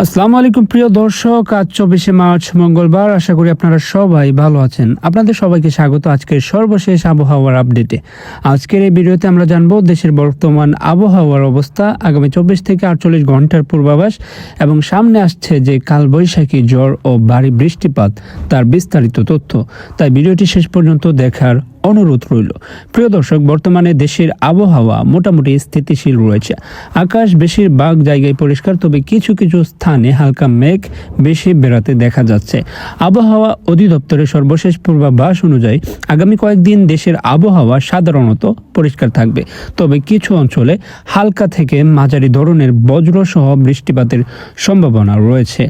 আসসালামু আলাইকুম প্রিয় দর্শক, আজ 24শে মার্চ মঙ্গলবার। আশা করি আপনারা সবাই ভালো আছেন। আপনাদের সবাইকে স্বাগত আজকের সর্বশেষ আবহাওয়ার আপডেটে। আজকের এই ভিডিওতে আমরা জানবো দেশের বর্তমান আবহাওয়ার অবস্থা, আগামী 24 থেকে 48 ঘন্টার পূর্বাভাস এবং সামনে আসছে যে কালবৈশাখী ঝড় ও ভারী বৃষ্টিপাত তার বিস্তারিত তথ্য। তাই ভিডিওটি শেষ পর্যন্ত দেখার অনুরোধ রইল। প্রিয় দর্শক, বর্তমানে দেশের আবহাওয়া মোটামুটি স্থিতিশীল রয়েছে। আকাশ বেশিরভাগ জায়গায় পরিষ্কার, তবে কিছু কিছু স্থানে হালকা মেঘ বেশি বেড়াতে দেখা যাচ্ছে। আবহাওয়া অধিদপ্তরের সর্বশেষ পূর্বাভাস অনুযায়ী আগামী কয়েকদিন দেশের আবহাওয়া সাধারণত পরিষ্কার থাকবে, তবে কিছু অঞ্চলে হালকা থেকে মাঝারি ধরনের বজ্রসহ বৃষ্টিপাতের সম্ভাবনা রয়েছে।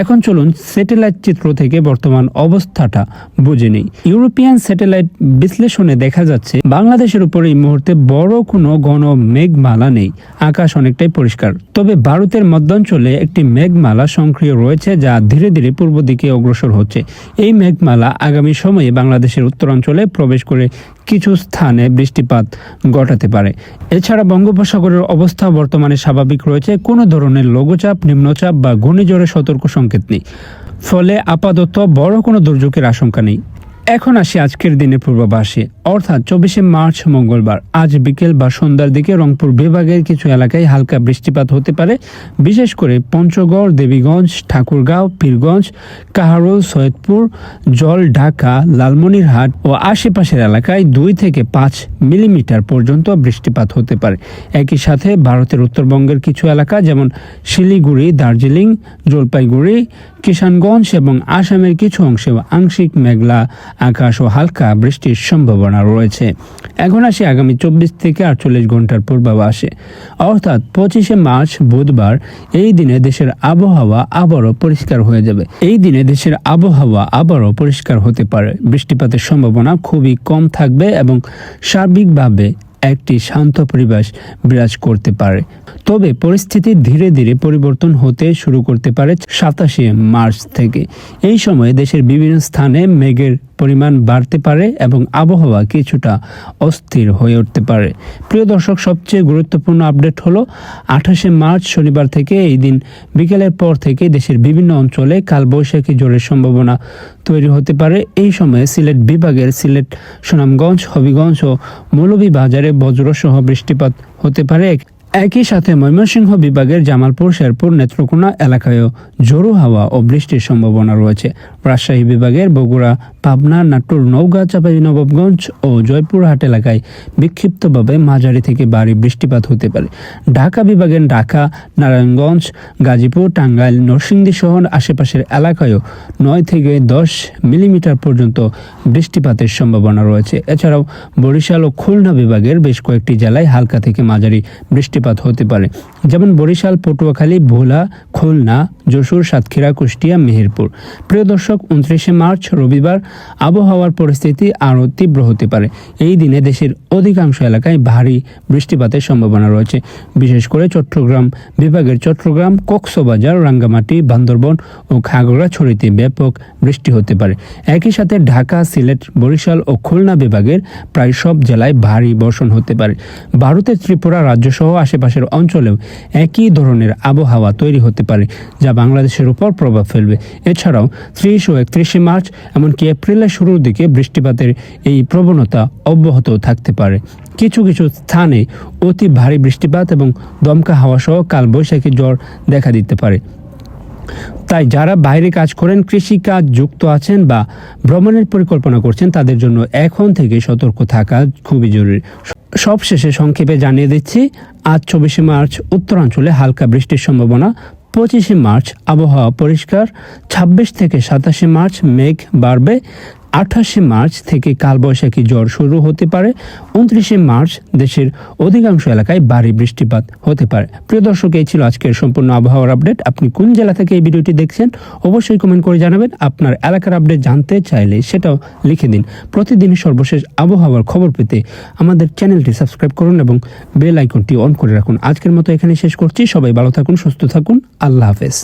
এখন চলুন স্যাটেলাইট চিত্র থেকে বর্তমান অবস্থাটা বুঝে নিই। ইউরোপিয়ান স্যাটেলাইট বিশ্লেষণে দেখা যাচ্ছে বাংলাদেশের উপর এই মুহূর্তে বড় কোনো ঘন মেঘমালা নেই, আকাশ অনেকটাই পরিষ্কার। তবে ভারতের মধ্যাঞ্চলে একটি মেঘমালা সক্রিয় রয়েছে, যা ধীরে ধীরে পূর্ব দিকে অগ্রসর হচ্ছে। এই মেঘমালা আগামী সময়ে বাংলাদেশের উত্তরাঞ্চলে প্রবেশ করে কিছু স্থানে বৃষ্টিপাত ঘটাতে পারে। এছাড়া বঙ্গোপসাগরের অবস্থা বর্তমানে স্বাভাবিক রয়েছে, কোনো ধরনের লঘুচাপ, নিম্নচাপ বা ঘূর্ণিঝড়ের সতর্ক সংকেত নেই, ফলে আপাতত বড় কোনো দুর্যোগের আশঙ্কা নেই। এখন আসি আজকের দিনের পূর্বাভাসে, অর্থাৎ 24শে মার্চ মঙ্গলবার। আজ বিকেল বা সন্ধ্যার দিকে রংপুর বিভাগের কিছু এলাকায় হালকা বৃষ্টিপাত হতে পারে, বিশেষ করে পঞ্চগড়, দেবীগঞ্জ, ঠাকুরগাঁও, পীরগঞ্জ, কাহারোল, সৈয়দপুর, জলঢাকা, লালমনিরহাট ও আশেপাশের এলাকায় 2 থেকে 5 মিলিমিটার পর্যন্ত বৃষ্টিপাত হতে পারে। একই সাথে ভারতের উত্তরবঙ্গের কিছু এলাকা যেমন শিলিগুড়ি, দার্জিলিং, জলপাইগুড়ি, কিষানগঞ্জ এবং আসামের কিছু অংশে আংশিক মেঘলা আকাশ ও হালকা বৃষ্টির সম্ভাবনা রয়েছে। এখন আসি আগামী 24 থেকে 48 ঘন্টার পূর্বাভাসে, অর্থাৎ 25শে মার্চ বুধবার। এই দিনে দেশের আবহাওয়া আবারও পরিষ্কার হয়ে যাবে। এই দিনে দেশের আবহাওয়া আবারও পরিষ্কার হতে পারে, বৃষ্টিপাতের সম্ভাবনা খুবই কম থাকবে এবং সার্বিকভাবে একটি শান্ত পরিবেশ বিরাজ করতে পারে। তবে পরিস্থিতি ধীরে ধীরে পরিবর্তন হতে শুরু করতে পারে 27শে মার্চ থেকে। এই সময়ে দেশের বিভিন্ন স্থানে মেঘের পরিমাণ বাড়তে পারে এবং আবহাওয়া কিছুটা অস্থির হয়ে উঠতে পারে। প্রিয় দর্শক, সবচেয়ে গুরুত্বপূর্ণ আপডেট হলো 28শে মার্চ শনিবার থেকে এই দিন বিকেলের পর থেকে দেশের বিভিন্ন অঞ্চলে কালবৈশাখী ঝড়ের সম্ভাবনা তৈরি হতে পারে। এই সময়ে সিলেট বিভাগের সিলেট, সুনামগঞ্জ, হবিগঞ্জ ও মৌলভীবাজারে বজ্রসহ বৃষ্টিপাত হতে পারে। একই সাথে ময়মনসিংহ বিভাগের জামালপুর, শেরপুর, নেত্রকোনা এলাকায়ও ঝোড়ো হাওয়া ও বৃষ্টির সম্ভাবনা রয়েছে। রাজশাহী বিভাগের বগুড়া, পাবনা, নাটোর, নওগাঁ, চাঁপাইনবাবগঞ্জ ও জয়পুরহাট এলাকায় বিক্ষিপ্তভাবে মাঝারি থেকে ভারী বৃষ্টিপাত হতে পারে। ঢাকা বিভাগের ঢাকা, নারায়ণগঞ্জ, গাজীপুর, টাঙ্গাইল, নরসিংদী সহ আশেপাশের এলাকায়ও 9 থেকে 10 মিলিমিটার পর্যন্ত বৃষ্টিপাতের সম্ভাবনা রয়েছে। এছাড়াও বরিশাল ও খুলনা বিভাগের বেশ কয়েকটি জেলায় হালকা থেকে মাঝারি বৃষ্টিপাত হতে পারে, যেমন বরিশাল, পটুয়াখালী, ভোলা, খুলনা, যশোর, সাতক্ষীরা, কুষ্টিয়া, মেহেরপুর। প্রিয় দর্শক, 29শে মার্চ রবিবার আবহাওয়ার পরিস্থিতি আরও তীব্র হতে পারে। এই দিনে দেশের অধিকাংশ এলাকায় ভারী বৃষ্টিপাতের সম্ভাবনা রয়েছে, বিশেষ করে চট্টগ্রাম বিভাগের চট্টগ্রাম, কক্সবাজার, রাঙ্গামাটি, বান্দরবন ও খাগড়াছড়িতে ব্যাপক বৃষ্টি হতে পারে। একই সাথে ঢাকা, সিলেট, বরিশাল ও খুলনা বিভাগের প্রায় সব জেলায় ভারী বর্ষণ হতে পারে। ভারতের ত্রিপুরা রাজ্য সহ আশেপাশের অঞ্চলেও একই ধরনের আবহাওয়া তৈরি হতে পারে, যা বাংলাদেশের উপর প্রভাব ফেলবে। এছাড়াও 30 ও 31শে মার্চ এমনকি এপ্রিলের শুরুর দিকে বৃষ্টিপাতের এই প্রবণতা অব্যাহত থাকতে পারে। কিছু কিছু স্থানে অতি ভারী বৃষ্টিপাত এবং দমকা হাওয়া সহ কালবৈশাখী ঝড় দেখা দিতে পারে। তাই যারা বাইরে কাজ করেন, কৃষি কাজ যুক্ত আছেন বা ভ্রমণের পরিকল্পনা করছেন, তাদের জন্য এখন থেকে সতর্ক থাকা খুবই জরুরি। সবশেষে সংক্ষেপে জানিয়ে দিচ্ছি, আজ 24শে মার্চ উত্তরাঞ্চলে হালকা বৃষ্টির সম্ভাবনা। 25শে মার্চ আবহাওয়া পরিষ্কার। 26 থেকে 27শে মার্চ মেঘ বাড়বে। 28শে মার্চ থেকে কালবৈশাখী ঝড় শুরু হতে পারে। 29শে মার্চ দেশের অধিকাংশ এলাকায় ভারী বৃষ্টিপাত হতে পারে। প্রিয় দর্শক, এই ছিল আজকের সম্পূর্ণ আবহাওয়ার আপডেট। আপনি কোন জেলা থেকে এই ভিডিওটি দেখছেন অবশ্যই কমেন্ট করে জানাবেন। আপনার এলাকার আপডেট জানতে চাইলে সেটাও লিখে দিন। প্রতিদিনই সর্বশেষ আবহাওয়ার খবর পেতে আমাদের চ্যানেলটি সাবস্ক্রাইব করুন এবং বেল আইকনটি অন করে রাখুন। আজকের মতো এখানে শেষ করছি। সবাই ভালো থাকুন, সুস্থ থাকুন। আল্লাহ হাফেজ।